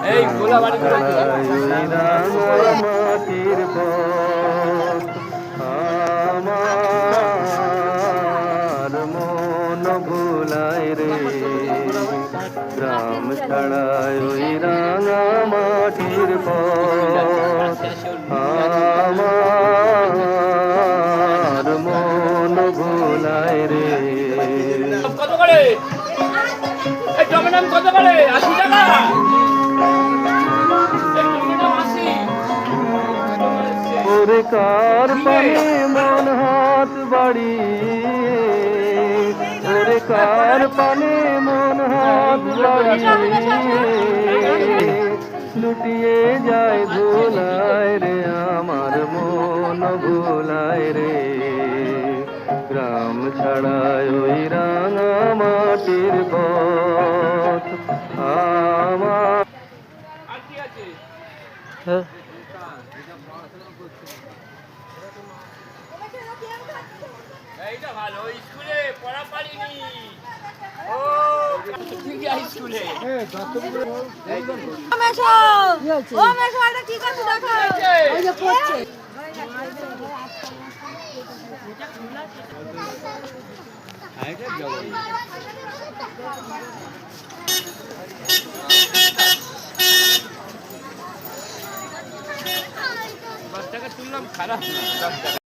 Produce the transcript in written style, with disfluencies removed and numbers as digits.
এই গোলা বাড়ি মাটির পথ আমার মন ভুলায় রে গ্রাম ছাড়ায় ওই রাঙা মাটির পথ আমার মন ভুলায় রে। কত করে এই টমেটো কত করে 80 টাকা এই টমেটো 80 ওরে কার পানে মন হাত বাড়িয়ে ওরে কার পানে মন হাত বাড়িয়ে লুটিয়ে যায় ভোলায় রে আমার মন ভোলায় রে গ্রাম ছাড়ায় ওই রাঙা মাটির পথ আমার আর কি আছে এইটা ভালো স্কুলে পড়া পারিনি ও ঠিক আছে স্কুলে কি করছে দেখো ওই যে পড়ছে বাচ্চাকে তুললাম খারাপ না